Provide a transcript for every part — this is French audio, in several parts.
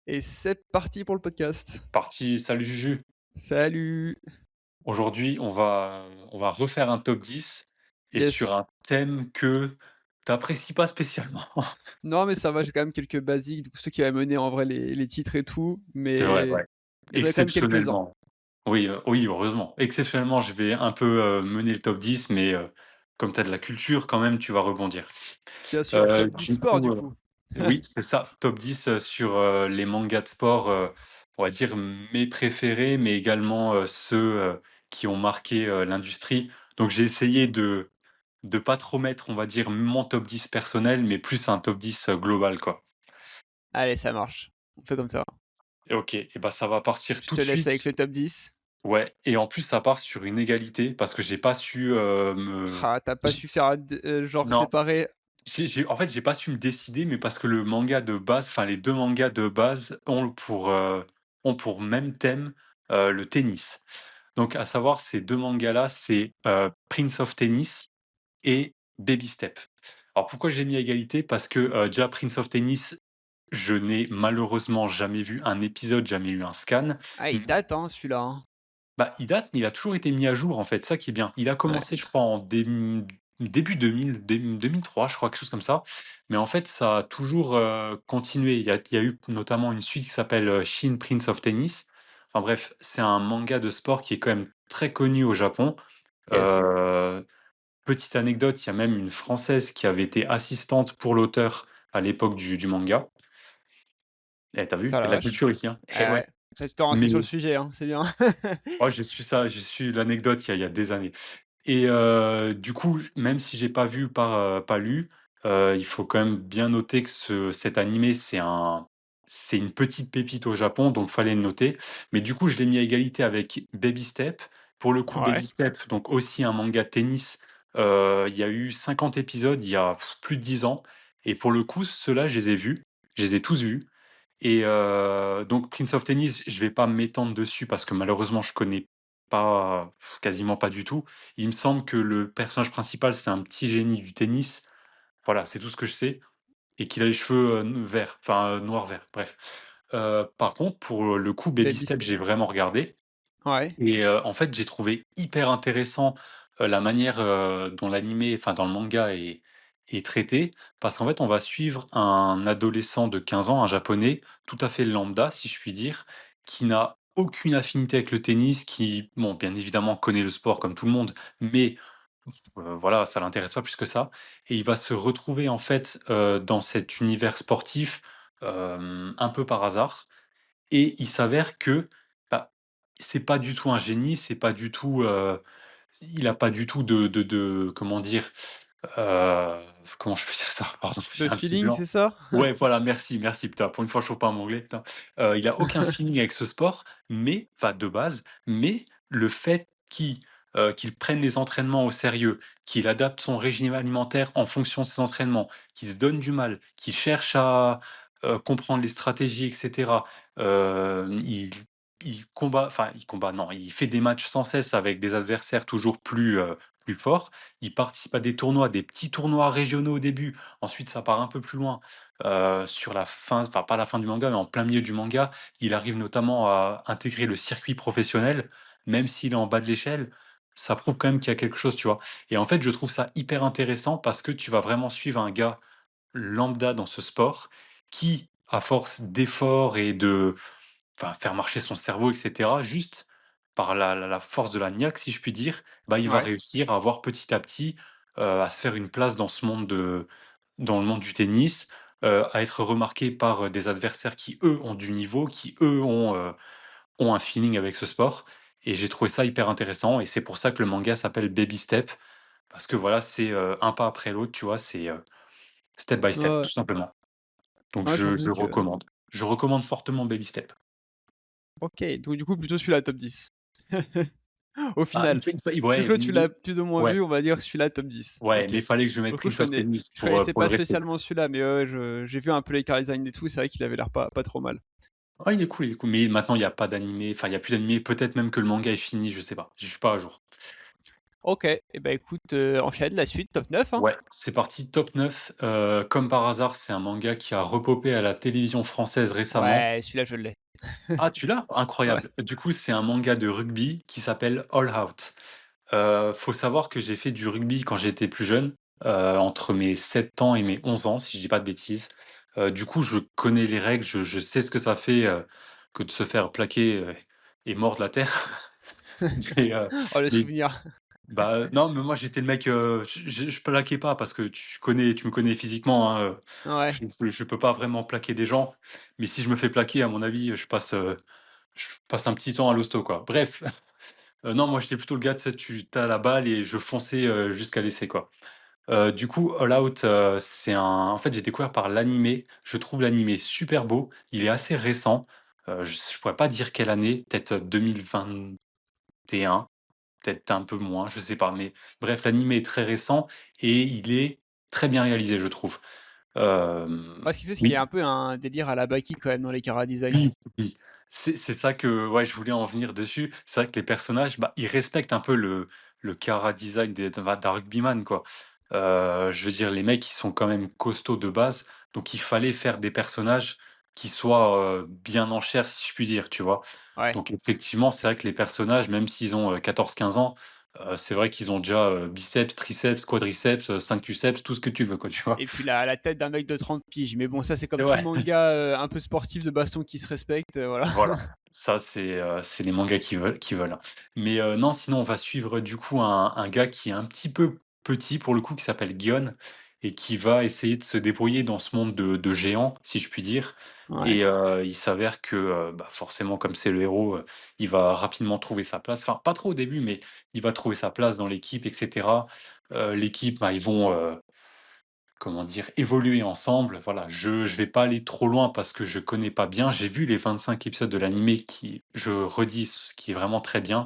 Et c'est parti pour le podcast. Parti, salut Juju. Salut! Aujourd'hui, on va refaire un top 10 et sur Yes. un thème que tu apprécies pas spécialement. Non, mais ça va, j'ai quand même quelques basiques, du coup, ceux qui va mener en vrai les titres et tout, C'est vrai, mais ouais. j'en ai quand même quelques-uns. Exceptionnellement. Oui, oui, heureusement. Exceptionnellement, je vais un peu, mener le top 10, mais comme tu as de la culture quand même, tu vas rebondir. Bien sûr, top 10 Du sport coup, du coup. oui, c'est ça, top 10 sur, les mangas de sport, on va dire mes préférés, mais également, ceux, qui ont marqué, l'industrie. Donc j'ai essayé de pas trop mettre, on va dire, mon top 10 personnel, mais plus un top 10 global, quoi. Allez, ça marche. On fait comme ça. Et OK, et bah, ça va partir Je tout te de laisse avec suite. le top 10. Ouais, et en plus, ça part sur une égalité parce que j'ai pas su, me Ah, tu pas j su faire genre non, séparer. en fait, j'ai pas su me décider, mais parce que le manga de base, enfin, les 2 mangas de base ont pour même thème, le tennis. Donc à savoir, ces 2 mangas-là, c'est, Prince of Tennis et Baby Step. Alors pourquoi j'ai mis à égalité? Parce que, déjà Prince of Tennis, je n'ai malheureusement jamais vu un épisode, jamais eu un scan. Ah, Mmh, il date, hein, celui-là, hein. bah, il date, mais il a toujours été mis à jour en fait, ça qui est bien. Il a Ouais. commencé je crois en début 2000, 2003 je crois, quelque chose comme ça. Mais en fait, ça a toujours, continué. Il y a eu notamment une suite qui s'appelle, Shin Prince of Tennis. Enfin bref, c'est un manga de sport qui est quand même très connu au Japon. Yes. Heu Petite anecdote, il y a même une Française qui avait été assistante pour l'auteur à l'époque du manga. Eh, tu vu? Oh Il y a la de la vache. culture ici, hein. Eh Ah ouais. ouais. Tu t'es renseigné Mais sur le sujet, hein, c'est bien. oh, j'ai su l'anecdote il y a des années et du coup, même si j'ai pas vu, pas lu, il faut quand même bien noter que cet animé, c'est une petite pépite au Japon, donc fallait le noter. Mais du coup, je l'ai mis à égalité avec Baby Step. Pour le coup, Baby Ouais. Step, donc aussi un manga de tennis, il y a eu 50 épisodes il y a plus de 10 ans et pour le coup, ceux-là, je les ai vus, je les ai tous vus et donc Prince of Tennis, je vais pas m'étendre dessus parce que malheureusement je connais pas, quasiment pas du tout. Il me semble que le personnage principal, c'est un petit génie du tennis. Voilà, c'est tout ce que je sais et qu'il a les cheveux, verts, enfin, noir-vert, bref. Par contre, pour le coup, Baby Baby Steps, step. j'ai vraiment regardé Ouais. et en fait, j'ai trouvé hyper intéressant, la manière, dont l'animé, enfin dans le manga est traité. Parce qu'en fait, on va suivre un adolescent de 15 ans, un japonais, tout à fait lambda, si je puis dire, qui n'a aucune affinité avec le tennis, qui, bon, bien évidemment connaît le sport comme tout le monde, mais voilà, ça l'intéresse pas plus que ça et il va se retrouver en fait, dans cet univers sportif, un peu par hasard et il s'avère que, bah, c'est pas du tout un génie, c'est pas du tout, il a pas du tout de comment dire? Heu, comment je peux dire ça? Pardon, De j'ai un petit feeling, blanc. c'est ça? Ouais, voilà, merci, merci, putain, pour une fois, je trouve pas mon anglais, putain. Il a aucun feeling avec ce sport, mais enfin, de base, mais le fait qu'il prenne les entraînements au sérieux, qu'il adapte son régime alimentaire en fonction de ses entraînements, qu'il se donne du mal, qu'il cherche à, comprendre les stratégies et cetera. Il combat, non, il fait des matchs sans cesse avec des adversaires toujours plus forts. Il participe à des tournois, des petits tournois régionaux au début. Ensuite, ça part un peu plus loin, sur la fin, enfin pas la fin du manga, mais en plein milieu du manga, il arrive notamment à intégrer le circuit professionnel, même s'il est en bas de l'échelle, ça prouve quand même qu'il y a quelque chose, tu vois? Et en fait, je trouve ça hyper intéressant parce que tu vas vraiment suivre un gars lambda dans ce sport qui, à force d'efforts et de enfin, faire marcher son cerveau et cetera, juste par la force de la niaque, si je puis dire, bah, il va Ouais. réussir à avoir petit à petit, à se faire une place dans le monde du tennis, à être remarqué par, des adversaires qui, eux, ont du niveau, qui, eux, ont un feeling avec ce sport et j'ai trouvé ça hyper intéressant et c'est pour ça que le manga s'appelle Baby Step parce que voilà, c'est, un pas après l'autre, tu vois? C'est, step by Ouais, step, ouais. tout simplement. Donc Ouais, je j'avoue je que recommande. Je recommande fortement Baby Step. OK, donc du coup plutôt celui-là top 10. Au Ah, final. Vu ouais, que l'autre tu l'as plus ou moins ouais, vu, on va dire celui-là top 10. ouais, OK. mais fallait que je mette Pour le coup Prince of Tennis je connaissais pour le pas respect. spécialement celui-là, mais ouais, j'ai vu un peu les car design et tout, c'est vrai qu'il avait l'air pas trop mal. Ah, il est cool, mais maintenant il y a pas d'animé, enfin il y a plus d'animé, peut-être même que le manga est fini, je sais pas, je suis pas à jour. OK et bah, écoute, enchaîne la suite, top 9 hein. Ouais, c'est parti, top 9. Comme par hasard, c'est un manga qui a repopé à la télévision française récemment. Ouais, celui-là je l'ai. Ah, tu l'as? Ouais. Incroyable. Du coup, c'est un manga de rugby qui s'appelle All Out. Faut savoir que j'ai fait du rugby quand j'étais plus jeune, entre mes 7 ans et mes 11 ans, si je dis pas de bêtises. Du coup, je connais les règles, je sais ce que ça fait, que de se faire plaquer, et mordre la terre. Mais, Oh le mais souvenir. bah, non, mais moi j'étais le mec, je plaquais pas parce que tu me connais physiquement, hein, Ouais. je peux pas vraiment plaquer des gens, mais si je me fais plaquer, à mon avis, je passe un petit temps à l'hosto, quoi. Bref, non, moi j'étais plutôt le gars, tu sais, tu as la balle et je fonçais, jusqu'à l'essai, quoi. Du coup, All Out, c'est un en fait, j'ai découvert par l'animé. Je trouve l'animé super beau. Il est assez récent, je pourrais pas dire quelle année, peut-être 2021. Peut-être un peu moins, je sais pas, mais bref, l'animé est très récent et il est très bien réalisé, je trouve. Ouais, ce qui fait, c'est qu'il y Oui, a un peu un délire à la Baki quand même dans les chara design. oui, oui. C'est ça que, ouais, je voulais en venir dessus. C'est vrai que les personnages, bah, ils respectent un peu le chara-design d'un rugbyman, quoi. Je veux dire, les mecs, ils sont quand même costauds de base, donc il fallait faire des personnages qui soient, bien en chair, si je puis dire, tu vois? Ouais. Donc effectivement, c'est vrai que les personnages, même s'ils ont, 14-15 ans, c'est vrai qu'ils ont déjà, biceps, triceps, quadriceps, cinctuceps, tout ce que tu veux, quoi, tu vois? Et puis la tête d'un mec de 30 piges. Mais bon, ça, c'est comme C'est tout ouais. manga, un peu sportif de baston qui se respecte, voilà. Voilà, ça c'est les mangas qui veulent, hein. Mais non, sinon on va suivre du coup un gars qui est un petit peu petit pour le coup, qui s'appelle Gion et qui va essayer de se débrouiller dans ce monde de géants, si je puis dire. Ouais. Et il s'avère que, bah, forcément comme c'est le héros, il va rapidement trouver sa place. Enfin, pas trop au début, mais il va trouver sa place dans l'équipe et cetera. L'équipe, bah, ils vont, comment dire? Évoluer ensemble. Voilà, je vais pas aller trop loin parce que je connais pas bien. J'ai vu les 25 épisodes de l'animé qui je redis ce qui est vraiment très bien,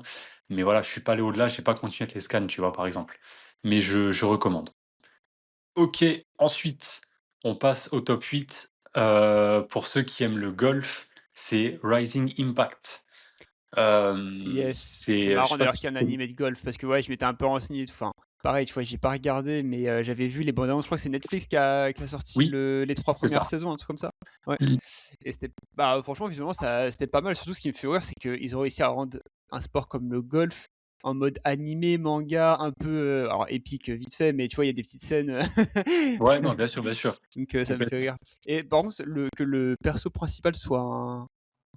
mais voilà, je suis pas allé au-delà, j'ai pas continué avec les scans, tu vois, par exemple. Mais je recommande. OK, ensuite, on passe au top 8. Pour ceux qui aiment le golf, c'est Rising Impact. Yes. C'est Je marrant sais pas d'ailleurs si qu'il y tu ait un connais? animé de golf parce que ouais, je m'étais un peu renseigné. Enfin, pareil, tu vois, j'ai pas regardé, mais j'avais vu les bandes annonces. Je crois que c'est Netflix qui a sorti Oui, les trois c'est premières ça. saisons, un truc comme ça. Ouais. Mmh. Et c'était, bah, franchement, visuellement, ça, c'était pas mal. Surtout, ce qui me fait rire, c'est qu'ils ont réussi à rendre un sport comme le golf en mode animé, manga, un peu, alors épique vite fait, mais tu vois, il y a des petites scènes. Ouais, non, bien sûr, Donc ça me fait complètement. rire. Et par contre, que le perso principal soit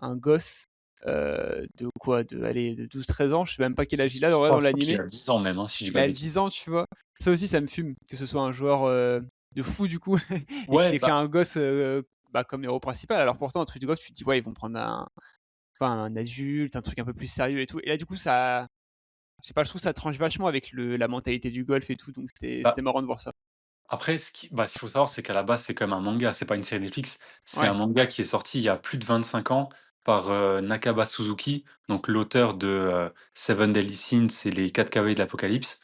un gosse de quoi? De, allez, de 12-13 ans, je sais même pas quel âge il a Je crois dans je crois qu'il l'animé. a 10 ans même, hein, si je dis Il pas de a bêtises. 10 ans, tu vois? Ça aussi, ça me fume, que ce soit un joueur de fou du coup, et qui Ouais, t'ait fait bah, un gosse bah, comme héros principal. Alors pourtant, un truc de gosse, tu te dis, ouais, ils vont prendre enfin, un adulte, un truc un peu plus sérieux et tout. Et là, du coup, ça, je sais pas, je trouve que ça tranche vachement avec la mentalité du golf et tout. Donc bah, c'était marrant de voir ça. après ce qu'il faut savoir, c'est qu'à la base, c'est quand même un manga, c'est pas une série Netflix. C'est un Ouais. manga qui est sorti il y a plus de 25 ans par, Nakaba Suzuki, donc l'auteur de, Seven Deadly Sins et les 4 cavaliers de l'Apocalypse.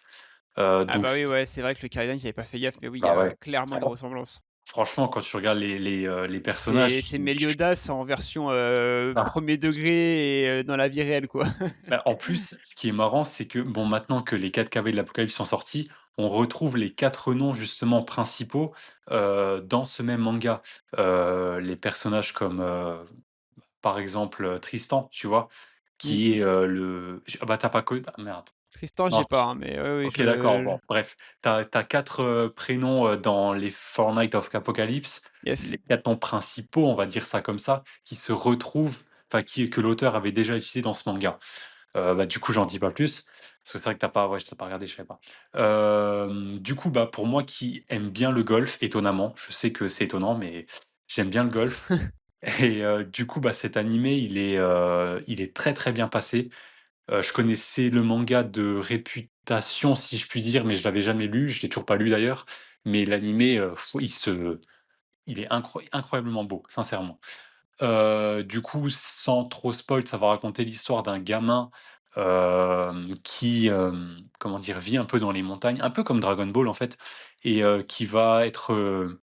Ah Donc bah oui, c ouais, c'est vrai que le Kaidan, j'avais pas fait gaffe, mais oui, il y Bah, a ouais. clairement une ressemblance. Franchement, quand tu regardes les C'est personnages, c'est tu Meliodas en version ah, 1er degré et dans la vie réelle, quoi. bah, en plus, ce qui est marrant, c'est que, bon, maintenant que les 4 cavaliers de l'Apocalypse sont sortis, on retrouve les 4 noms justement principaux, dans ce même manga. Les personnages comme, par exemple, Tristan, tu vois? Mmh. Qui est, ah bah, tu pas connu? Ah merde. Tristan, Non, j'ai pas, hein, mais oui, oui, OK, d'accord, je bon, bref. Tu as 4, prénoms, dans les Four Knights of Apocalypse. yes. Les 4 noms principaux, on va dire ça comme ça, qui se retrouvent, enfin que l'auteur avait déjà utilisé dans ce manga. Bah, du coup, j'en dis pas plus, parce que c'est vrai que t'as pas ouais, je t'ai pas regardé, je savais pas. Du coup, bah, pour moi qui aime bien le golf, étonnamment, je sais que c'est étonnant, mais j'aime bien le golf et du coup, bah, cet animé, il est très, très bien passé. Je connaissais le manga de réputation, si je puis dire, mais je l'avais jamais lu, je l'ai toujours pas lu d'ailleurs, mais l'animé, il est incroyablement beau, sincèrement. Du coup, sans trop spoil, ça va raconter l'histoire d'un gamin, qui, comment dire? Vit un peu dans les montagnes, un peu comme Dragon Ball, en fait et qui va être,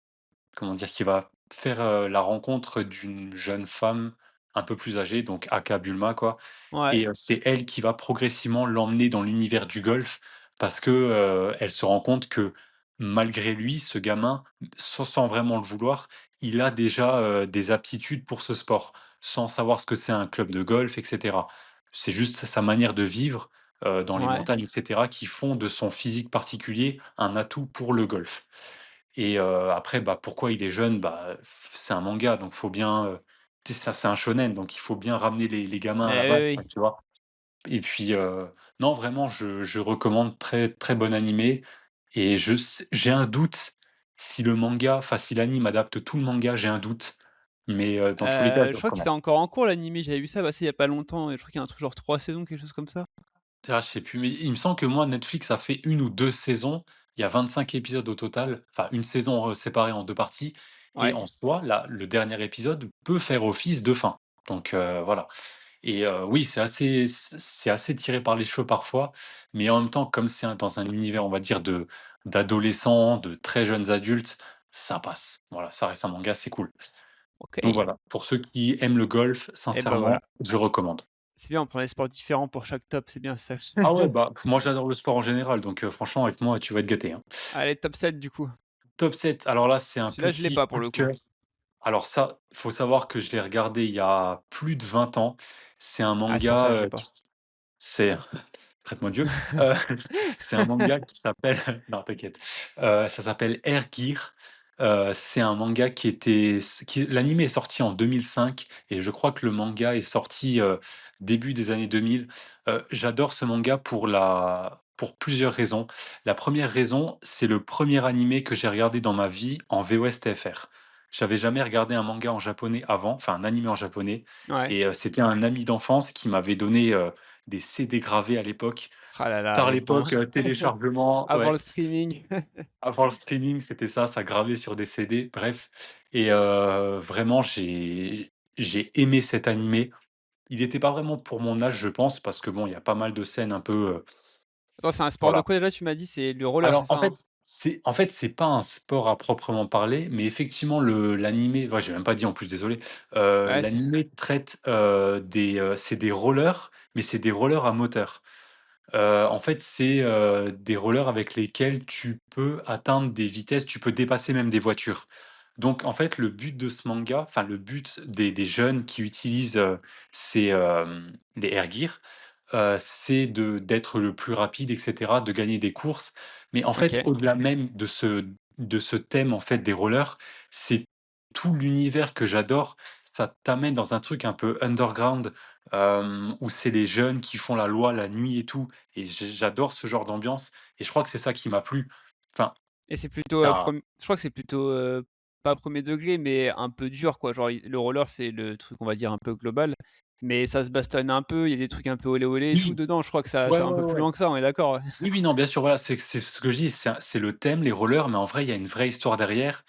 comment dire? Qui va faire, la rencontre d'une jeune femme un peu plus âgée, donc aka Bulma, quoi Ouais. et c'est elle qui va progressivement l'emmener dans l'univers du golf parce que, elle se rend compte que malgré lui, ce gamin, sans vraiment le vouloir, il a déjà, des aptitudes pour ce sport, sans savoir ce que c'est un club de golf et cetera. C'est juste sa manière de vivre, dans les Ouais. montagnes et cetera, qui font de son physique particulier un atout pour le golf. Et après, bah, pourquoi il est jeune? Bah, c'est un manga, donc faut bien, tu sais, ça c'est un shonen, donc il faut bien ramener les gamins à la Eh base, oui, quoi, oui. tu vois? Et puis, non, vraiment, je recommande, très, très bon animé, et j'ai un doute si le manga, enfin, si l'anime adapte tout le manga, j'ai un doute, mais dans tous les cas, je Je le crois que c'est recommande. encore en cours l'animé, j'avais vu ça passer il y a pas longtemps et je crois qu'il y a un truc genre 3 saisons, quelque chose comme ça. Ah, je sais plus, mais il me semble que moi, Netflix a fait une ou 2 saisons. Il y a 25 épisodes au total, enfin une saison, séparée en 2 parties, et Ouais, en soi, là, le dernier épisode peut faire office de fin. Donc voilà, et oui, c'est assez tiré par les cheveux parfois, mais en même temps, comme c'est dans un univers, on va dire, de d'adolescents, de très jeunes adultes, ça passe. Voilà, ça reste un manga, c'est cool. Donc OK. voilà, pour ceux qui aiment le golf, Et bah, voilà. sincèrement, je recommande. C'est bien, on prend des sports différents pour chaque top, c'est bien ça. Ah ouais, bah, moi j'adore le sport en général, donc franchement avec moi tu vas être gâté, hein. Allez, top 7 du coup. Top 7, alors là c'est un Celui-là, je l'ai petit pas coup pour de le coup. cœur. Alors ça, faut savoir que je l'ai regardé il y a plus de 20 ans. C'est un Ah, c'est pour ça manga, que je l'ai qui pas. s c'est traite-moi Dieu. Heu, c'est un manga qui s'appelle non t'inquiète, ça s'appelle Air Gear. C'est un manga qui était qui l'anime est sorti en 2005, et je crois que le manga est sorti, début des années 2000. J'adore ce manga pour plusieurs raisons. La première raison, c'est le premier animé que j'ai regardé dans ma vie en VOS TFR. J'avais jamais regardé un manga en japonais avant, enfin un animé en japonais, Ouais. et c'était un ami d'enfance qui m'avait donné, des CD gravés à l'époque. Ah là là, Tard les bons. l'époque, téléchargement, Avant ouais, le streaming. avant le streaming, c'était ça, ça gravait sur des CD, bref, et vraiment j'ai aimé cet animé. Il était pas vraiment pour mon âge, je pense, parce que bon, il y a pas mal de scènes un peu, Attends, c'est un sport de voilà. quoi déjà tu m'as dit? C'est le roller, c'est Alors, ça, hein? en fait, c'est pas un sport à proprement parler, mais effectivement l'animé, ouais, j'ai même pas dit en plus, désolé. Ouais, c'est L'animé traite, c'est des rollers, mais c'est des rollers à moteur. En fait, c'est, des rollers avec lesquels tu peux atteindre des vitesses, tu peux dépasser même des voitures. Donc en fait, le but de ce manga, enfin le but des jeunes qui utilisent, les Air Gear, c'est d'être le plus rapide et cetera, de gagner des courses. Mais en fait, OK. au-delà même de ce thème, en fait, des rollers, c'est tout l'univers que j'adore. Ça t'amène dans un truc un peu underground, où c'est les jeunes qui font la loi la nuit et tout, et j'adore ce genre d'ambiance, et je crois que c'est ça qui m'a plu. Enfin, Et c'est plutôt, tu je crois que c'est plutôt, pas premier degré, mais un peu dur quoi. Genre le roller, c'est le truc, on va dire, un peu global, mais ça se bastonne un peu, il y a des trucs un peu olé olé et tout oui, dedans. Je crois que ça ouais, va un ouais, peu plus ouais. loin que ça, on est d'accord? Ouais. Oui, oui, non, bien sûr, voilà, c'est ce que je dis, c'est le thème, les rollers, mais en vrai, il y a une vraie histoire derrière,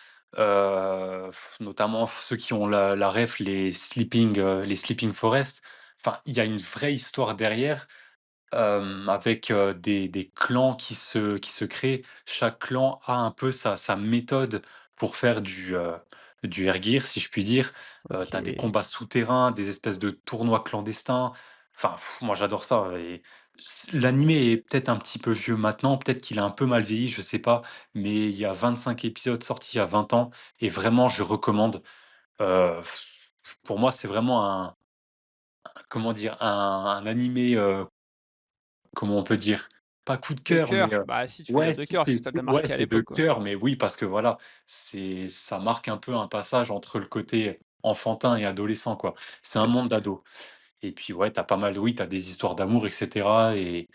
notamment ceux qui ont la ref, les Sleeping Forest. Enfin, il y a une vraie histoire derrière, avec, des clans qui se créent. Chaque clan a un peu sa méthode pour faire du air gear, si je puis dire. Tu des OK. combats souterrains, des espèces de tournois clandestins. Enfin, moi j'adore ça, et l'animé est peut-être un petit peu vieux maintenant, peut-être qu'il a un peu mal vieilli, je sais pas, mais il y a 25 épisodes sortis il y a 20 ans, et vraiment je recommande. Heu, pour moi, c'est vraiment comment dire? Un animé, comment on peut dire? Pas coup de De cœur, mais cœur? Bah si, tu peux ouais, dire de si cœur, si c'est ça t'a ouais, marqué à c'est de l'époque quoi. cœur, mais oui, parce que voilà, ça marque un peu un passage entre le côté enfantin et adolescent, quoi. C'est un Ouais, monde c'est d'ado, et puis ouais, t'as pas mal, oui, t'as des histoires d'amour et cetera, et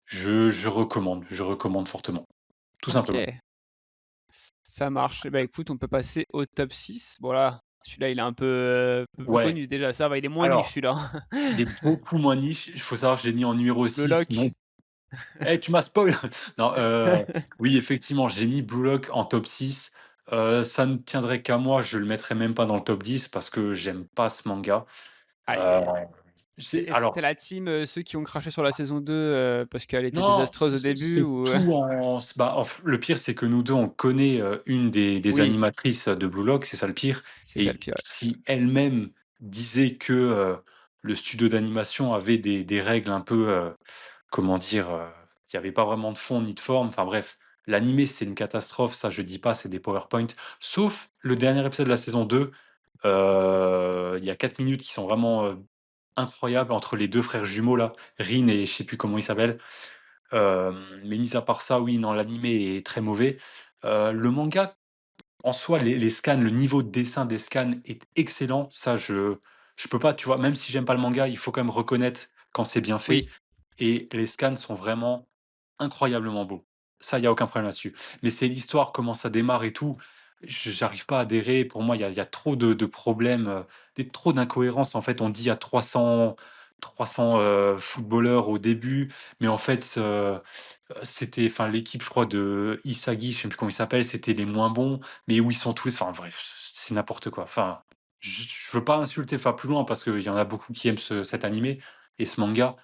je recommande fortement, tout simplement. OK, ça marche. Et bah écoute, on peut passer au top 6. Bon là, celui-là, il est un peu plus Ouais, connu déjà, ça va, il est moins niche alors, celui-là. il est beaucoup moins niche, il faut savoir que je l'ai mis en numéro Blue 6. Non. Lock. Eh, tu m'as spoil! Non, oui, effectivement, j'ai mis Blue Lock en top 6. Ça ne tiendrait qu'à moi, je le mettrais même pas dans le top 10 parce que j'aime pas ce manga. Aïe, Heu, aïe, aïe. Est-ce que tu alors, la team, ceux qui ont craché sur la saison 2, parce qu'elle était non, désastreuse au début c'est ou? tout en bah, le pire, c'est que nous 2 on connaît, une des Oui, animatrices de Blue Lock, c'est ça le pire, c'est ça le et pire, ouais. si elle-même disait que, le studio d'animation avait des règles un peu, comment dire? Il y avait pas vraiment de fond ni de forme. Enfin bref, l'animé, c'est une catastrophe, ça je dis pas, c'est des PowerPoint. Sauf le dernier épisode de la saison 2, il y a 4 minutes qui sont vraiment, incroyables entre les 2 frères jumeaux là, Rin et je sais plus comment il s'appelle. Mais mis à part ça, oui, non, l'animé est très mauvais. Le manga, en soi, les scans, le niveau de dessin des scans est excellent. Ça, je peux pas, tu vois? Même si j'aime pas le manga, il faut quand même reconnaître quand c'est bien fait Oui. et les scans sont vraiment incroyablement beaux. Ça, il y a aucun problème là-dessus. Mais c'est l'histoire, comment ça démarre et tout, j'arrive pas à adhérer. Pour moi, il y a trop de problèmes, trop d'incohérences. En fait, on dit il y a 300 footballeurs au début, mais en fait, c'était enfin l'équipe, je crois, de Isagi, je sais plus comment il s'appelle, c'était les moins bons, mais où ils sont tous enfin bref, c'est n'importe quoi. Enfin, je veux pas insulter, enfin plus loin parce qu'il y en a beaucoup qui aiment cet animé et ce manga.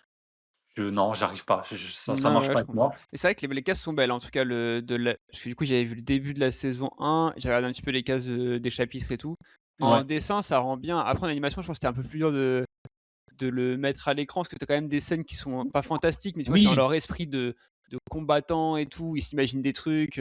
Non, j'arrive pas, ça Non, marche ouais, pas je avec comprends. moi. Mais c'est vrai que les cases sont belles, en tout cas parce que du coup, j'avais vu le début de la saison 1, j'ai regardé un petit peu les cases, des chapitres et tout. En Ouais. dessin, ça rend bien. Après en animation, je pense que c'était un peu plus dur de le mettre à l'écran, parce que tu as quand même des scènes qui sont pas fantastiques, mais tu vois, c'est dans Oui, leur esprit de combattants et tout, ils s'imaginent des trucs,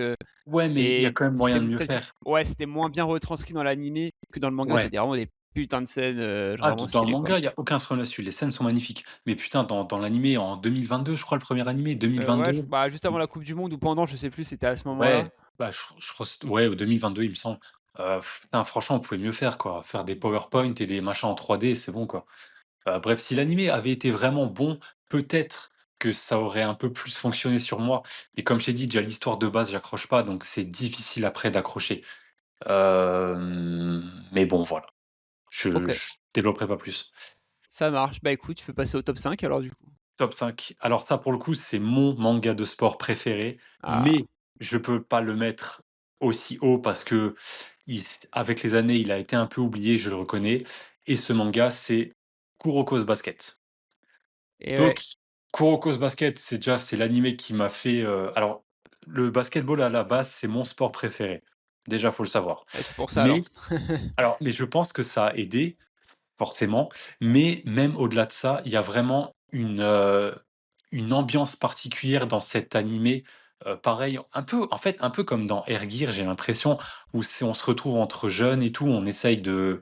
ouais, mais il y a et quand même c'est moyen de mieux peut-être faire. ouais, c'était moins bien retranscrit dans l'animé que dans le manga, tu as Ouais. des vraiment des putains de scènes, genre Ah, vraiment dans le stylées, quoi. manga, il y a aucun problème là-dessus, les scènes sont magnifiques. Mais putain, dans l'animé en 2022, je crois, le premier animé, Ouais, 2022. bah, juste avant la coupe du monde ou pendant, je sais plus, c'était à ce moment-là. Ouais, bah, je crois ouais, 2022, il me semble. Putain, franchement, on pouvait mieux faire, quoi. Faire des PowerPoint et des machins en 3D, c'est bon, quoi. Bref, si l'animé avait été vraiment bon, peut-être que ça aurait un peu plus fonctionné sur moi. Mais comme je t'ai dit, déjà l'histoire de base, j'accroche pas, donc c'est difficile après d'accrocher. Mais bon, voilà, OK, je développerai pas plus. ça marche. Bah, écoute, tu peux passer au top 5 alors du coup. Top 5. Alors ça, pour le coup, c'est mon manga de sport préféré, Ah, mais je peux pas le mettre aussi haut parce que avec les années, il a été un peu oublié, je le reconnais. Et ce manga, c'est Kuroko's Basket. et ouais, Donc, Kuroko's Basket, c'est l'animé qui m'a fait. Alors, le basketball à la base, c'est mon sport préféré. Déjà, faut le savoir. bah, c'est pour ça Mais alors. mais je pense que ça a aidé, forcément, mais même au-delà de ça, il y a vraiment une ambiance particulière dans cet animé, pareil, un peu en fait, un peu comme dans Air Gear, j'ai l'impression, où on se retrouve entre jeunes et tout, on essaye de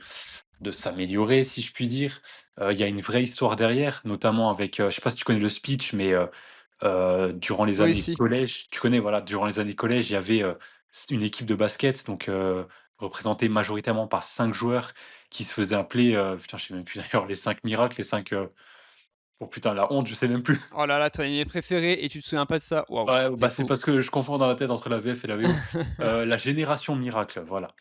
s'améliorer, si je puis dire. Il y a une vraie histoire derrière, notamment avec, je sais pas si tu connais le speech, mais durant les Oui, années si. collège, tu connais, voilà, durant les années collège, il y avait, une équipe de basket, donc représentée majoritairement par 5 joueurs qui se faisaient appeler, putain, je sais même plus d'ailleurs, les 5 miracles, les 5 oh putain, la honte, je sais même plus. Oh là là, ton anime préféré et tu te souviens pas de ça? Waouh, Ouais, c'est bah, c'est fou. parce que je confonds dans la tête entre la VF et la VO. La génération miracle, voilà.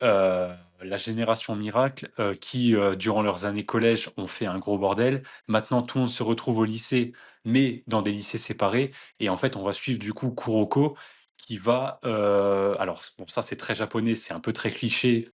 Heu, la génération miracle, qui, durant leurs années collège, ont fait un gros bordel. Maintenant, tout le monde se retrouve au lycée, mais dans des lycées séparés et en fait, on va suivre du coup Kuroko qui va, alors bon ça c'est très japonais, c'est un peu très cliché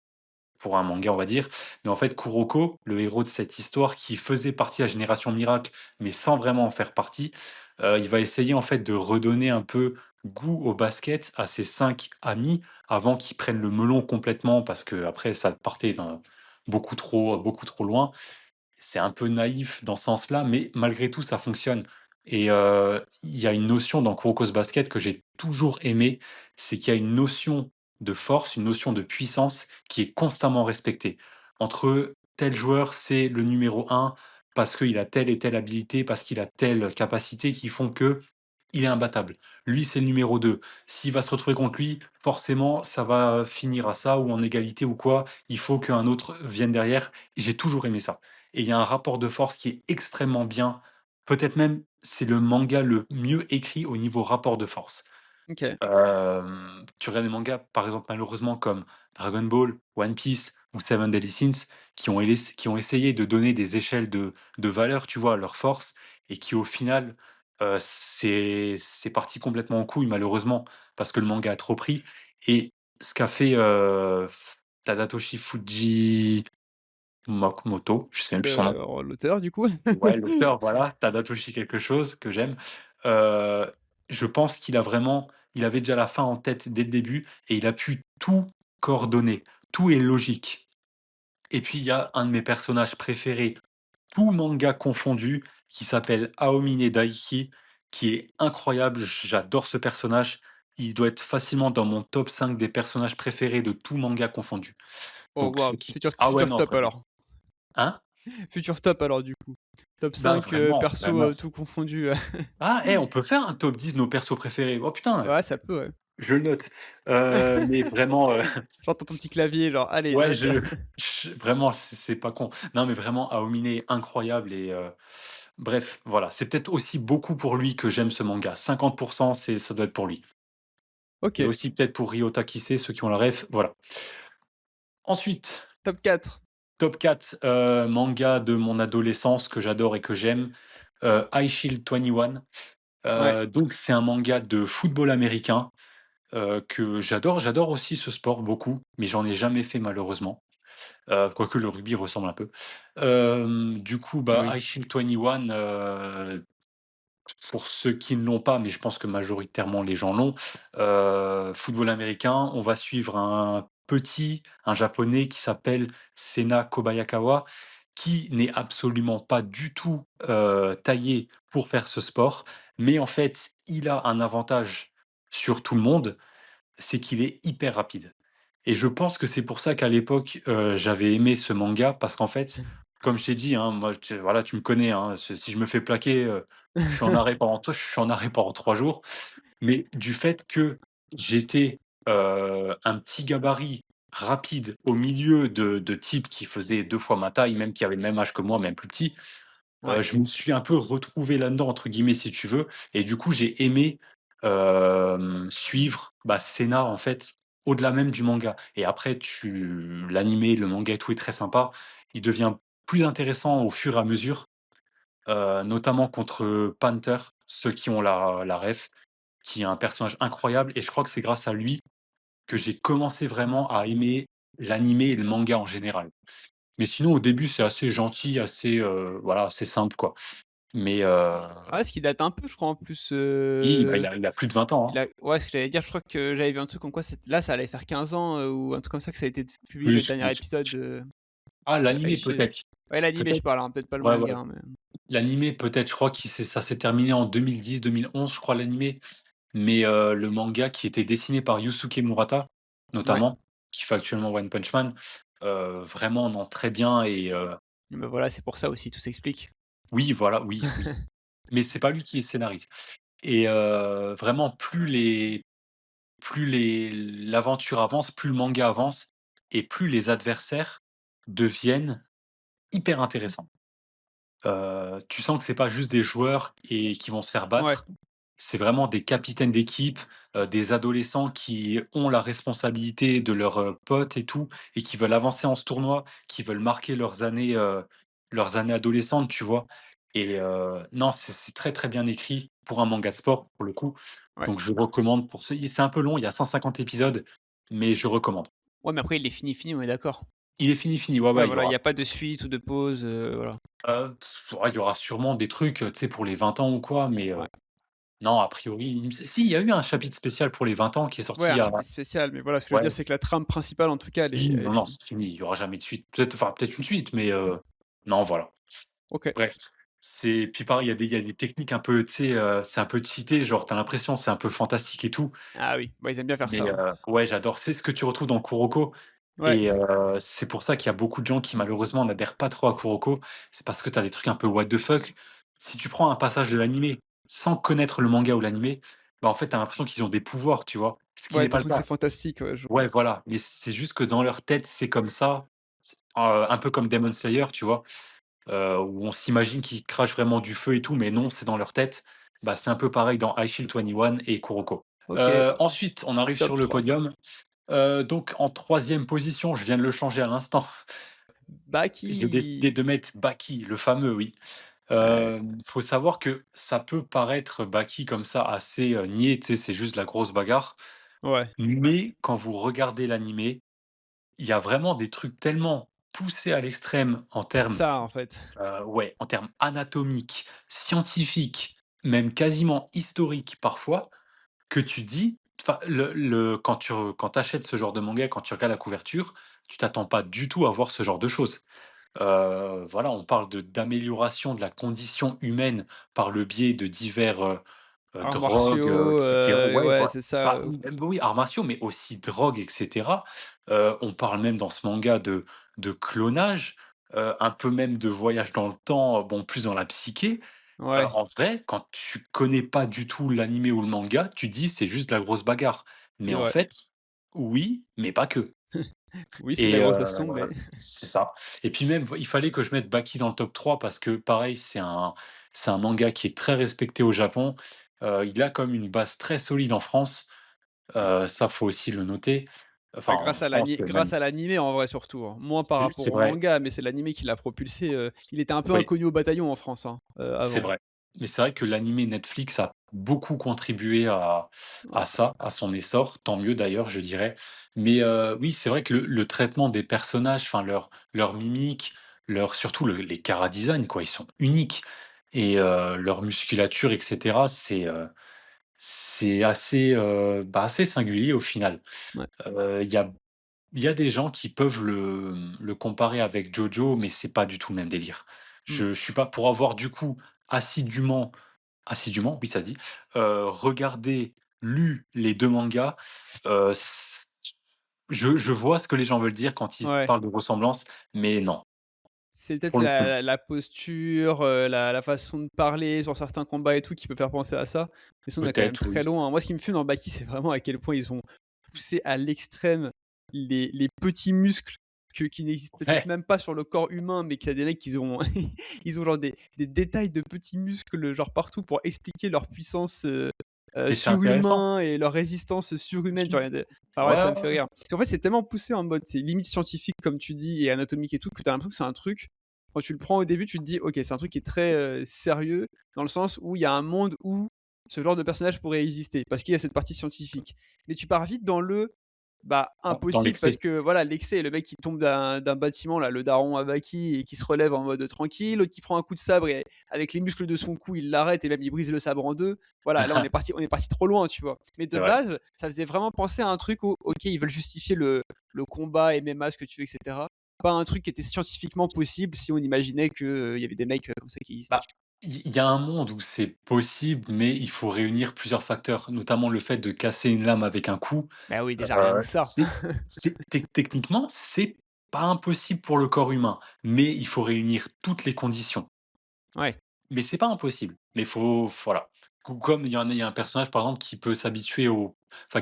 pour un manga, on va dire, mais en fait Kuroko, le héros de cette histoire qui faisait partie de la génération miracle, mais sans vraiment en faire partie, il va essayer en fait de redonner un peu goût au basket à ses 5 amis avant qu'ils prennent le melon complètement parce que après ça partait dans beaucoup trop loin. C'est un peu naïf dans ce sens-là, mais malgré tout, ça fonctionne et il y a une notion dans Kuroko's Basket que j'ai toujours aimée, c'est qu'il y a une notion de force, une notion de puissance qui est constamment respectée. Entre tel joueur, c'est le numéro un parce qu'il a telle et telle habilité, parce qu'il a telle capacité qui font que il est imbattable. Lui, c'est le numéro 2. S'il va se retrouver contre lui, forcément, ça va finir à ça ou en égalité ou quoi. Il faut qu'un autre vienne derrière. J'ai toujours aimé ça. Et il y a un rapport de force qui est extrêmement bien. Peut-être même, c'est le manga le mieux écrit au niveau rapport de force. OK. Tu regardes des mangas, par exemple, malheureusement, comme Dragon Ball, One Piece ou Seven Deadly Sins, qui ont essayé de donner des échelles de valeur, tu vois, à leur force, et qui, au final, c'est parti complètement en couille, malheureusement, parce que le manga a trop pris. Et ce qu'a fait Tadatoshi Fujimoto, je sais même plus son nom. L'auteur du coup? Ouais, l'auteur, voilà, Tadatoshi quelque chose que j'aime. Heu, je pense il avait déjà la fin en tête dès le début et il a pu tout coordonner. Tout est logique et puis il y a un de mes personnages préférés, tout manga confondu, qui s'appelle Aomine Daiki qui est incroyable. J'adore ce personnage. Il doit être facilement dans mon top 5 des personnages préférés de tout manga confondu. Oh Donc waouh, ceux qui futur ah ouais, futur non, top vraiment. alors. Hein? Futur top alors du coup. Top Ben 5 vraiment, perso, vraiment. tout confondu, Ah, on peut faire un top 10 de nos persos préférés. Oh putain, ouais, ça peut, ouais. je le note. Mais vraiment, J'entends ton petit clavier genre: «Allez ouais, note». je vraiment, c'est pas con. Non, mais vraiment, Aomine est incroyable et bref, voilà. C'est peut-être aussi beaucoup pour lui que j'aime ce manga. 50, ça doit être pour lui et OK, aussi peut-être pour Ryota Kisei, ceux qui ont la ref, voilà. Ensuite, top 4. top 4 manga de mon adolescence que j'adore et que j'aime, High Shield 21. Ouais, Donc c'est un manga de football américain, que j'adore. J'adore aussi ce sport beaucoup, mais j'en ai jamais fait malheureusement. Quoique le rugby ressemble un peu. Du coup, bah, oui. High Shield 21, pour ceux qui ne l'ont pas, mais je pense que majoritairement les gens l'ont, football américain, on va suivre un japonais qui s'appelle Sena Kobayakawa, qui n'est absolument pas du tout, taillé pour faire ce sport. Mais en fait, il a un avantage sur tout le monde, c'est qu'il est hyper rapide. Et je pense que c'est pour ça qu'à l'époque, j'avais aimé ce manga parce qu'en fait, comme je t'ai dit, hein, moi, voilà, tu me connais, hein, si je me fais plaquer, je suis en arrêt pendant 3 jours. Mais du fait que j'étais, un petit gabarit rapide au milieu de types qui faisaient 2 fois ma taille, même qui avaient le même âge que moi, même plus petits, Ouais. je me suis un peu «retrouvé là-dedans» entre guillemets, si tu veux et du coup, j'ai aimé, suivre, bah, Senna, en fait, au-delà même du manga et après l'animé, le manga et tout est très sympa. Il devient plus intéressant au fur et à mesure, notamment contre, Panther, ceux qui ont la ref, qui est un personnage incroyable et je crois que c'est grâce à lui que j'ai commencé vraiment à aimer l'animé et le manga en général. Mais sinon, au début, c'est assez gentil, assez, voilà, assez simple, quoi. Mais Ah, ce qui date un peu je crois en plus, oui, bah, il a plus de 20 ans, hein. il a ouais, ce que j'allais dire, je crois que j'avais vu un truc comme quoi là, ça allait faire 15 ans, ou un truc comme ça que ça a été publié le Plus, dernier plus. épisode Ah, de High l'animé Shield. peut-être. Ouais, l'animé je Peut-être, parle, hein, peut-être pas le ouais, manga, ouais. hein, mais L'animé peut-être, je crois que ça s'est terminé en 2010-2011, je crois l'animé. Mais le manga qui était dessiné par Yusuke Murata, ouais. notamment, qui fait actuellement One Punch Man, vraiment non, très bien et Bah, voilà, c'est pour ça aussi, tout s'explique. oui, voilà, oui, oui. Mais c'est pas lui qui scénarise et vraiment plus l'aventure avance, plus le manga avance et plus les adversaires deviennent hyper intéressants. Tu sens que c'est pas juste des joueurs et qui vont se faire Ouais, battre. C'est vraiment des capitaines d'équipe, des adolescents qui ont la responsabilité de leurs, potes et tout et qui veulent avancer en ce tournoi, qui veulent marquer leurs années adolescentes, tu vois? Et non, c'est très, très bien écrit pour un manga de sport, pour le coup. ouais. Donc je recommande pour ceux c'est un peu long, il y a 150 épisodes, mais je recommande. Ouais, mais après il est fini, fini, on est d'accord? Il est fini, fini. Ouais, Ouais, ouais, il y voilà, il y aura a pas de suite ou de pause, voilà. ouais, il y aura sûrement des trucs, tu sais, pour les 20 ans ou quoi, mais Ouais. non, a priori, si, il y a eu un chapitre spécial pour les 20 ans qui est sorti Ouais, il un y a chapitre spécial, mais voilà, ce que je veux ouais, dire, c'est que la trame principale, en tout cas, oui, elle est non, non, finie. c'est fini, il y aura jamais de suite. Peut-être une suite, mais non, voilà. OK. Bref, c'est puis pareil, il y a des techniques un peu, tu sais, c'est un peu cheaté, genre, tu as l'impression c'est un peu fantastique et tout, Ah oui, bah, ils aiment bien faire ça, mais hein. ouais, j'adore. C'est ce que tu retrouves dans Kuroko Ouais, et c'est pour ça qu'il y a beaucoup de gens qui malheureusement n'adhèrent pas trop à Kuroko. C'est parce que tu as des trucs un peu what the fuck. Si tu prends un passage de l'animé sans connaître le manga ou l'animé, bah, en fait, tu as l'impression qu'ils ont des pouvoirs, tu vois? Ce qui ouais, n'est tu pas le l'impression que c'est cas. fantastique, ouais, je vois. Ouais, voilà, mais c'est juste que dans leur tête, c'est comme ça. Un peu comme Demon Slayer, tu vois? Où on s'imagine qu'ils crachent vraiment du feu et tout, mais non, c'est dans leur tête. Bah, c'est un peu pareil dans High Shield 21 et Kuroko. OK, Ensuite, on arrive sur top le 3. podium. Donc en troisième position, je viens de le changer à l'instant. J'ai décidé Baki! de mettre Baki, le fameux, oui. Ouais, Faut savoir que ça peut paraître Baki comme ça assez, niais, tu sais, c'est juste la grosse bagarre. ouais, Mais quand vous regardez l'animé, il y a vraiment des trucs tellement poussés à l'extrême en c'est termes, ça, en fait. ouais, en termes anatomiques, scientifiques, même quasiment historiques parfois, que tu dis enfin quand tu achètes ce genre de manga, quand tu regardes la couverture, tu t'attends pas du tout à voir ce genre de choses. Voilà, on parle de d'amélioration de la condition humaine par le biais de divers, Arts drogues, martiaux, et cetera. Ouais, ouais, voilà. c'est ça, Bah, oui, arts martiaux, mais aussi drogue et cetera. On parle même dans ce manga de clonage, un peu même de voyage dans le temps, bon, plus dans la psyché. ouais, En vrai, quand tu connais pas du tout l'animé ou le manga, tu dis: «C'est juste de la grosse bagarre». Mais c'est en vrai. fait, oui, mais pas que. Oui, c'est de la Et grosse baston, mais c'est ça. Et puis même, il fallait que je mette Baki dans le top 3 parce que pareil, c'est un manga qui est très respecté au Japon. Il a comme une base très solide en France, ça, faut aussi le noter. Enfin, bah, en France, grâce même. à l'animé en vrai surtout, hein. Moins par rapport C'est au vrai, manga, mais c'est l'animé qui l'a propulsé, il était un peu oui. inconnu au bataillon en France, hein, C'est avant. vrai. Mais c'est vrai que l'animé Netflix a beaucoup contribué à Ouais. ça, à son essor, tant mieux d'ailleurs, je dirais. Mais oui, c'est vrai que le traitement des personnages, enfin leur mimique, surtout les chara-design quoi, ils sont uniques et leur musculature et cetera, c'est assez, bah, assez singulier au final. Ouais. Il y a des gens qui peuvent le comparer avec JoJo, mais c'est pas du tout le même délire. Mmh. Je suis pas pour avoir du coup assidûment oui ça se dit, regardé, lu les 2 mangas, c je vois ce que les gens veulent dire quand ils Ouais. parlent de ressemblance, mais non, C'est peut-être pour le coup, la posture, la façon de parler sur certains combats et tout qui peut faire penser à ça. Mais sinon on est quand même peut-être très oui. loin. Moi, ce qui me fume dans Baki, c'est vraiment à quel point ils ont poussé à l'extrême les petits muscles qui n'existent peut-être Ouais, même pas sur le corps humain, mais qu'il y a des mecs qui ont ils ont genre des détails de petits muscles, genre partout pour expliquer leur puissance, et c'est intéressant. surhumain et leur résistance surhumaine. Genre il y a des enfin ouais, Ouais, ça ouais, me fait ouais. rire. Parce qu'en fait, c'est tellement poussé en mode c'est limite scientifique comme tu dis et anatomique et tout, que tu as l'impression que c'est un truc quand tu le prends au début, tu te dis: «OK, c'est un truc qui est très, sérieux», dans le sens où il y a un monde où ce genre de personnage pourrait exister, parce qu'il y a cette partie scientifique. Mais tu pars vite dans le, bah, Dans impossible parce l'excès. que voilà, l'excès, le mec qui tombe d'un bâtiment là, le daron Avaki et qui se relève en mode tranquille, l'autre qui prend un coup de sabre et avec les muscles de son cou, il l'arrête et même il brise le sabre en 2. Voilà, là on est parti trop loin, tu vois? Mais de C'est vrai. base, ça faisait vraiment penser à un truc où OK, ils veulent justifier le combat MMA, ce que tu veux et cetera. Pas un truc qui était scientifiquement possible si on imaginait qu'il y avait des mecs, comme ça qui existaient, Bah, tu il y a un monde où c'est possible, mais il faut réunir plusieurs facteurs, notamment le fait de casser une lame avec un coup. vois? Bah oui, déjà rien que ça. Techniquement, c'est pas impossible pour le corps humain, mais il faut réunir toutes les conditions. Ouais. Mais c'est pas impossible, mais faut voilà. Comme il y a un personnage, par exemple, qui peut s'habituer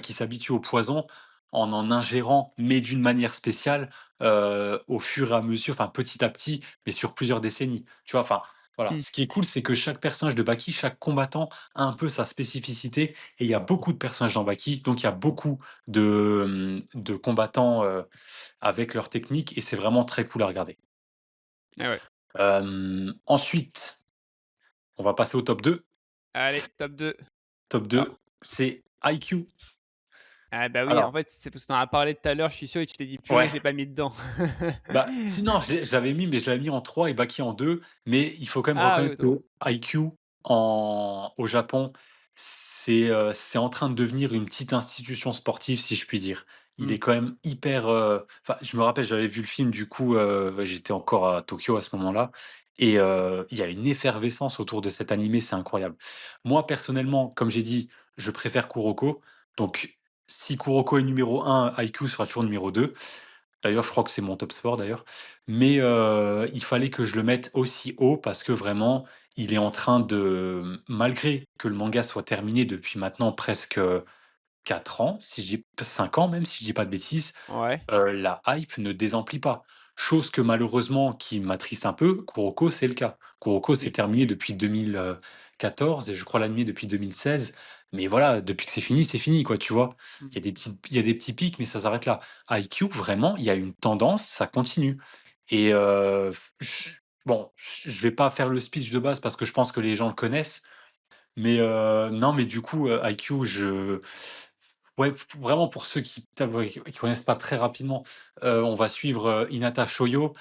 qui s'habitue au poison en ingérant, mais d'une manière spéciale, au fur et à mesure, enfin, petit à petit, mais sur plusieurs décennies, tu vois? Enfin, voilà. Mmh. Ce qui est cool, c'est que chaque personnage de Baki, chaque combattant a un peu sa spécificité et il y a beaucoup de personnages dans Baki, donc il y a beaucoup de combattants, avec leurs techniques et c'est vraiment très cool à regarder. Ah ouais. Ensuite, on va passer au top 2. Allez, top 2. Top Alors 2, c'est IQ. ah bah oui, en Alors fait, c'est parce que tu en as parlé tout à l'heure, je suis sûr et tu t'es dit: «Purée, ouais, je l'ai pas mis dedans». bah, sinon je l'avais mis, mais je l'avais mis en 3 et Baki en 2. Mais il faut quand même Ah oui, reconnaître autant pour que IQ au Japon, c'est en train de devenir une petite institution sportive, si je puis dire. Il mmh. est quand même hyper, enfin, je me rappelle, j'avais vu le film, du coup, j'étais encore à Tokyo à ce moment-là et il y a une effervescence autour de cet animé, c'est incroyable. Moi, personnellement, comme j'ai dit, je préfère Kuroko, donc si Kuroko est numéro 1, IQ sera toujours numéro 2. D'ailleurs, je crois que c'est mon top sport d'ailleurs. Mais il fallait que je le mette aussi haut parce que vraiment, il est en train de malgré que le manga soit terminé depuis maintenant presque, 4 ans, si je dis 5 ans même, si je dis pas de bêtises, Ouais. la hype ne désemplit pas. Chose que malheureusement qui m'attriste un peu, Kuroko, c'est le cas. Kuroko, c'est Oui. terminé depuis 2014 et je crois l'anime depuis 2016. Mais voilà, depuis que c'est fini quoi, tu vois? Mmh. Il y a des petits pics, mais ça s'arrête là. IQ, vraiment, il y a une tendance, ça continue et j bon, je vais pas faire le speech de base parce que je pense que les gens le connaissent, mais non, mais du coup, IQ, ouais, vraiment pour ceux qui connaissent pas très rapidement, on va suivre, Hinata Shoyo,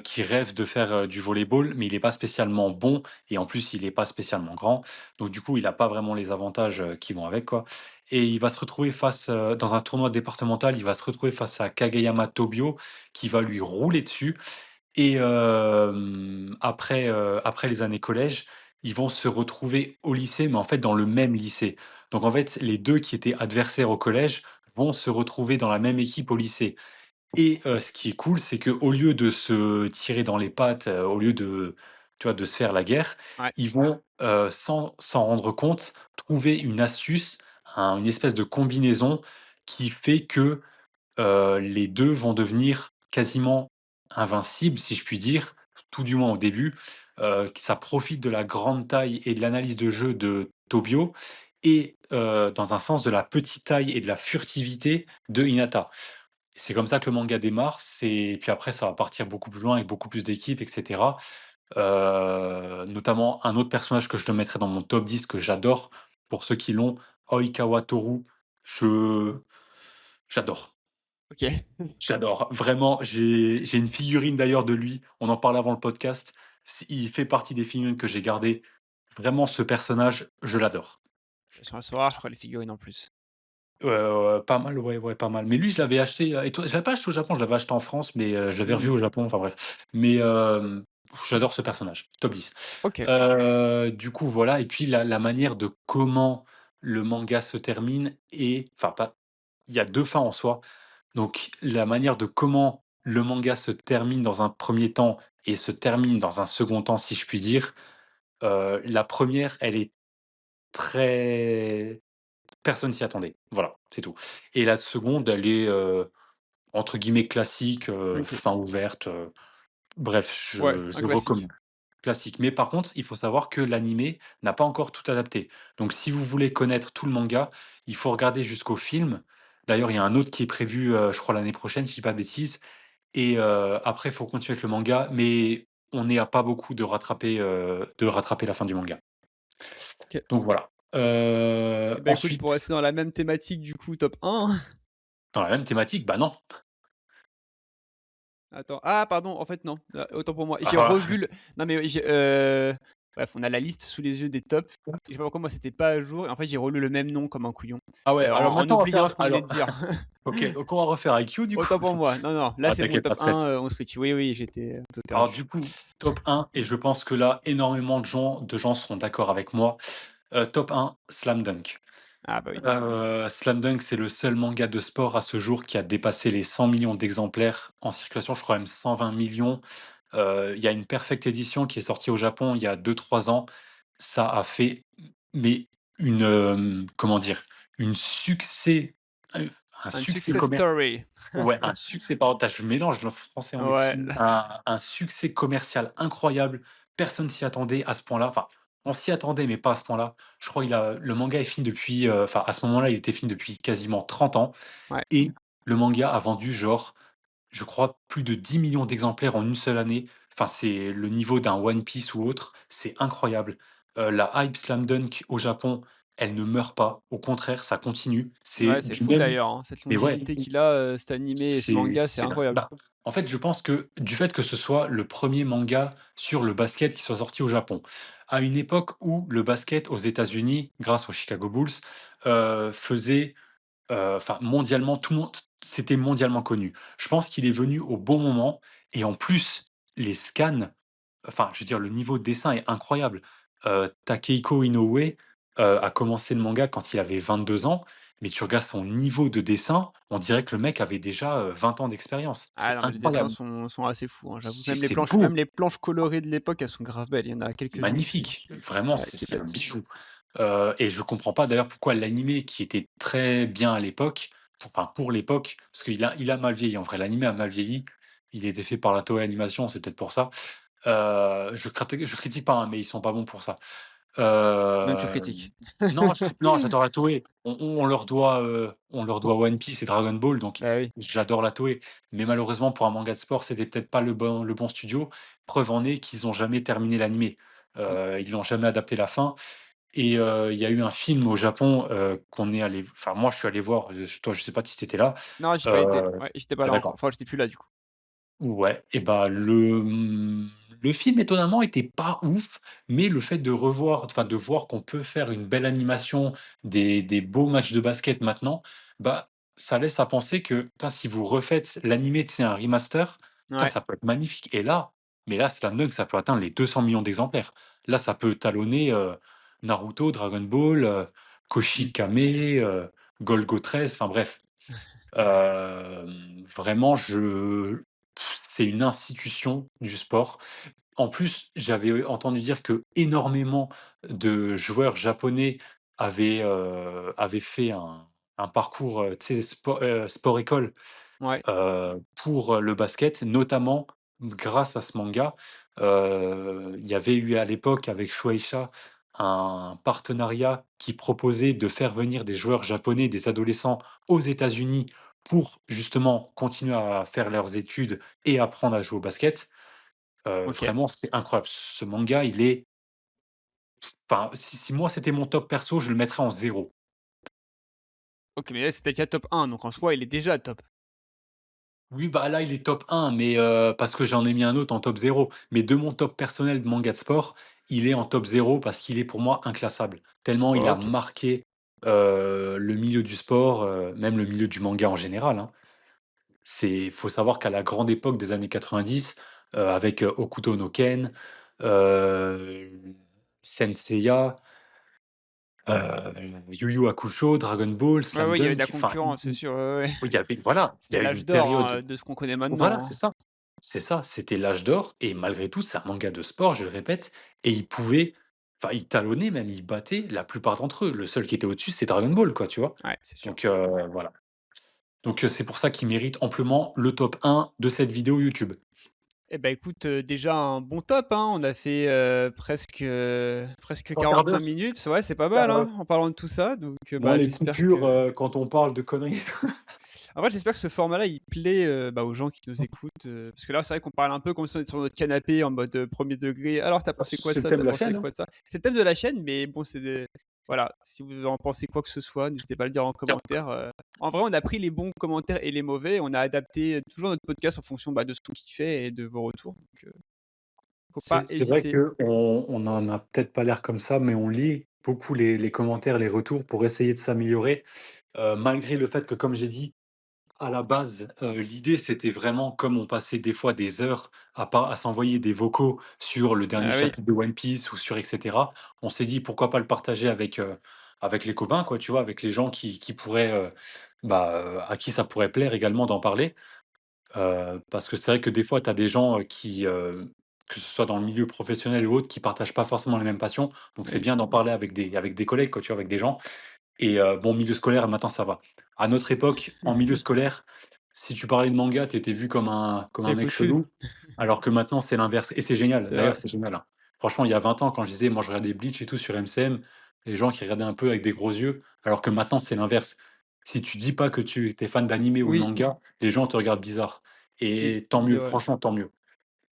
qui rêve de faire, du volley-ball, mais il est pas spécialement bon et en plus, il est pas spécialement grand. Donc du coup, il a pas vraiment les avantages, qui vont avec, quoi et il va se retrouver dans un tournoi départemental, il va se retrouver face à Kageyama Tobio, qui va lui rouler dessus et après les années collège, ils vont se retrouver au lycée, mais en fait dans le même lycée. Donc en fait, les 2 qui étaient adversaires au collège vont se retrouver dans la même équipe au lycée. Et ce qui est cool, c'est qu'au lieu de se tirer dans les pattes, au lieu de, tu vois, de se faire la guerre, Ouais, ils vont, sans s'en rendre compte, trouver une astuce, une espèce de combinaison qui fait que, les 2 vont devenir quasiment invincibles, si je puis dire, tout du moins au début. Que ça profite de la grande taille et de l'analyse de jeu de Tobio et dans un sens, de la petite taille et de la furtivité de Hinata. C'est comme ça que le manga démarre, c'est puis après ça va partir beaucoup plus loin avec beaucoup plus d'équipes et cetera. Notamment un autre personnage que je te mettrais dans mon top 10 que j'adore, pour ceux qui l'ont, Oikawa Toru. Je j'adore, OK. j'adore. Vraiment, j'ai une figurine d'ailleurs de lui, on en parlait avant le podcast. Il fait partie des figurines que j'ai gardées. Vraiment ce personnage, je l'adore. Sur un soir, je crois les figurines en plus. Pas mal, ouais, ouais, pas mal. Mais lui, je l'avais acheté, et toi je l'avais pas acheté au Japon, je l'avais acheté en France, mais je l'avais revu Mmh. au Japon, enfin bref. Mais j'adore ce personnage, top 10. OK. Du coup, voilà et puis la manière de comment le manga se termine et enfin pas il y a 2 fins en soi. Donc la manière de comment le manga se termine dans un premier temps et se termine dans un second temps, si je puis dire, la première elle est très personne s'y attendait. Voilà, c'est tout. Et la seconde, elle est, entre guillemets «classique», OK. fin ouverte, bref, Ouais, un je classique. recommande. Classique. Mais par contre, il faut savoir que l'animé n'a pas encore tout adapté. Donc si vous voulez connaître tout le manga, il faut regarder jusqu'au film. D'ailleurs, il y a un autre qui est prévu, je crois l'année prochaine, si je dis pas de bêtises et après, il faut continuer avec le manga, mais on est à pas beaucoup de rattraper la fin du manga. OK. Donc voilà. Et bah, écoute, pour Ensuite, rester dans la même thématique du coup, top 1. dans la même thématique, bah non. Attends, ah pardon, en fait non, autant pour moi. J'ai Ah, revu le non mais j'ai, bref, on a la liste sous les yeux des tops. Je sais pas pourquoi moi c'était pas à jour et en fait j'ai relu le même nom comme un couillon, ah ouais, alors en maintenant on va oubliant ce faire qu'on venait alors de dire. OK, donc on va refaire IQ du coup? Autant pour moi. Non, non, là Ah c'est bon, t'inquiète, pas top de 1, stress. on switch. Oui, oui, j'étais un peu Alors perdu. du coup, top 1 et je pense que là, énormément de gens seront d'accord avec moi. Top 1, Slam Dunk. Ah bah oui. Slam Dunk, c'est le seul manga de sport à ce jour qui a dépassé les 100 millions d'exemplaires en circulation, je crois même 120 millions. Il y a une Perfect Edition qui est sortie au Japon il y a 2 3 ans. Ça a fait, mais une, comment dire? Une succès, un un Un succès success commercial. story. Ouais, un succès je mélange le français et anglais. Ouais, Un succès commercial incroyable. Personne s'y attendait à ce point-là. Enfin, on s'y attendait, mais pas à ce point-là. Je crois le manga est fini depuis, enfin, à ce moment-là, il était fini depuis quasiment 30 ans ouais, et le manga a vendu genre, je crois, plus de 10 millions d'exemplaires en une seule année. Enfin, c'est le niveau d'un One Piece ou autre, c'est incroyable. La hype Slam Dunk au Japon, elle ne meurt pas. Au contraire, ça continue. C'est ouais, c'est du fou même d'ailleurs, hein, cette mais ouais. longévité qu'il a, cet animé et ce manga, c'est C'est dingue. incroyable. Bah, en fait, je pense que du fait que ce soit le premier manga sur le basket qui soit sorti au Japon, à une époque où le basket aux États-Unis, grâce aux Chicago Bulls, faisait, enfin mondialement, tout le monde c'était mondialement connu. Je pense qu'il est venu au bon moment et en plus, les scans, enfin, je veux dire, le niveau de dessin est incroyable. Takehiko Inoue, a commencé le manga quand il avait 22 ans, mais tu regardes son niveau de dessin, on dirait que le mec avait déjà, 20 ans d'expérience. Ah C'est non, mais les dessins incroyable. sont assez fous, hein, j'avoue. C'est beau, Même les planches colorées de l'époque, elles sont grave belles. Il y en a c'est quelques-unes magnifique. Vraiment, qui c'est un pètent. bijou. Et je comprends pas d'ailleurs pourquoi l'animé qui était très bien à l'époque, enfin pour l'époque, parce qu'il a mal vieilli en vrai, l'animé a mal vieilli. Il a été fait par la Toei Animation, c'est peut-être pour ça. Je critique pas, hein, mais ils sont pas bons pour ça. Même tu Heu, critiques. non, j'adore la Toei. On leur doit One Piece et Dragon Ball, donc Bah oui. j'adore la Toei. Mais malheureusement, pour un manga de sport, c'était peut-être pas le bon studio. Preuve en est qu'ils ont jamais terminé l'animé. Mmh. Ils n'ont jamais adapté la fin et il y a eu un film au Japon, qu'on est allé enfin moi je suis allé voir, toi je sais pas si tu étais là. Non, j'y ai pas été. Heu Ouais, j'étais pas ah là encore. d'accord. Enfin, j'étais plus là du coup. Ouais et bah, le film étonnamment était pas ouf, mais le fait de revoir enfin de voir qu'on peut faire une belle animation, des beaux matchs de basket maintenant, bah, ça laisse à penser que, putain, si vous refaites l'animé, tu sais, un remaster, Ça, Ouais. ça peut être magnifique et là mais là, Slam Dunk, ça peut atteindre les 200 millions d'exemplaires. Là, ça peut talonner, Naruto, Dragon Ball, Mmh. Koshikame, Golgo 13, enfin bref. Vraiment, c'est une institution du sport. En plus, j'avais entendu dire que énormément de joueurs japonais avaient fait un parcours, tu sais, sport-école, Ouais. pour le basket, notamment grâce à ce manga. Il y avait eu à l'époque avec Shueisha un partenariat qui proposait de faire venir des joueurs japonais, des adolescents aux États-Unis pour justement continuer à faire leurs études et apprendre à jouer au basket. OK. Vraiment, c'est incroyable. Ce manga, il est enfin, si moi c'était mon top perso, je le mettrais en zéro. OK, mais là, c'était déjà top 1, donc en soi, il est déjà top. Oui, bah, là, il est top 1, mais parce que j'en ai mis un autre en top 0. Mais de mon top personnel de manga de sport, il est en top 0 parce qu'il est pour moi inclassable. Tellement il a OK. marqué, le milieu du sport, même le milieu du manga en général, hein. Faut savoir qu'à la grande époque des années 90, avec, Hokuto no Ken, heu, Saint Seiya, Yu Yu Hakusho, Dragon Ball, Ouais, Slam ouais, il y avait de la Dunk, enfin, concurrence, c'est sûr, ouais, ouais. il y avait voilà, il y C'était a eu l'âge une d'or, période hein, de ce qu'on connaît voilà, maintenant, c'est hein. ça. C'est ça, c'était l'âge d'or et malgré tout, c'est un manga de sport, je le répète et il talonnait même, il battait la plupart d'entre eux. Le seul qui était au-dessus, c'est Dragon Ball, quoi, tu vois? Ouais, c'est sûr. Donc voilà. Donc c'est pour ça qu'il mérite amplement le top 1 de cette vidéo YouTube. Eh ben écoute, déjà un bon top, hein. On a fait, presque Un quart d'heure? 45 minutes. Ouais, c'est pas mal, Bah, hein, en parlant de tout ça, donc moi, les j'espère coupures, que quand on parle de conneries et tout. en vrai, j'espère que ce format-là, il plaît, aux gens qui nous écoutent, parce que là, c'est vrai qu'on parle un peu comme si on était sur notre canapé en mode, 1er degré. «Alors, tu as Bah, pensé quoi de c'est le ça? thème Tu de as la pensé chaîne, hein. quoi de ça?» C'est le thème de la chaîne, mais bon, c'est des voilà, si vous en pensez quoi que ce soit, n'hésitez pas à le dire en commentaire, En vrai, on a pris les bons commentaires et les mauvais, on a adapté, toujours notre podcast en fonction, de ce qu'on kiffait et de vos retours, donc faut pas C'est vrai hésiter. qu'on en a peut-être pas l'air comme ça, mais on lit beaucoup les commentaires, les retours pour essayer de s'améliorer. Malgré le fait que, comme j'ai dit, à la base, l'idée, c'était vraiment comme on passait des fois des heures à s'envoyer des vocaux sur le dernier Ah oui, chapitre de One Piece ou sur et cetera. On s'est dit: «Pourquoi pas le partager avec les copains, quoi», tu vois? Avec les gens qui pourraient, à qui ça pourrait plaire également d'en parler. Parce que c'est vrai que des fois, tu as des gens, que ce soit dans le milieu professionnel ou autre, qui partagent pas forcément les mêmes passions. Donc c'est oui, bien d'en parler avec des collègues, quoi, tu vois? Avec des gens bon, milieu scolaire, maintenant ça va. À notre époque, en milieu scolaire, si tu parlais de manga, tu étais vu comme un les mec foutus, chelou, alors que maintenant c'est l'inverse et c'est génial. c'est vrai. D'ailleurs, c'est génial, hein. Franchement, il y a 20 ans, quand je disais moi je regardais Bleach et tout sur MCM, les gens qui regardaient un peu avec des gros yeux, alors que maintenant c'est l'inverse. Si tu dis pas que tu es fan d'animé ou de Oui, manga, les gens te regardent bizarre oui, et tant c'est mieux, vrai. franchement, tant mieux.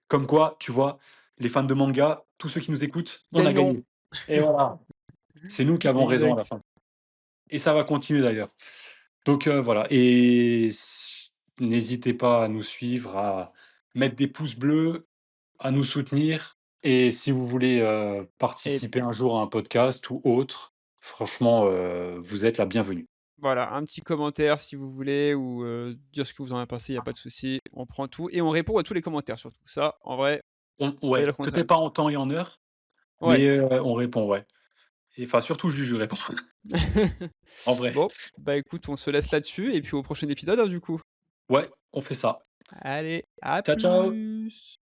Comme quoi, tu vois, les fans de manga, tous ceux qui nous écoutent, on a Gagnons, gagné et voilà, c'est nous qui avons raison à la exact. fin. Et ça va continuer d'ailleurs. Donc voilà et n'hésitez pas à nous suivre, à mettre des pouces bleus, à nous soutenir et si vous voulez, Et participer un jour à un podcast ou autre, franchement, vous êtes la bienvenue. voilà, un petit commentaire si vous voulez ou dire ce que vous en avez pensé, il y a pas de souci. On prend tout et on répond à tous les commentaires surtout. Ça, en vrai, soyez Ouais, le contraire. peut-être pas en temps et en heure, Ouais. mais on répond, ouais et enfin surtout Juju répond. En vrai. Bon, écoute, on se laisse là-dessus et puis au prochain épisode, hein, du coup. Ouais, on fait ça. Allez, à Ciao, ciao. plus!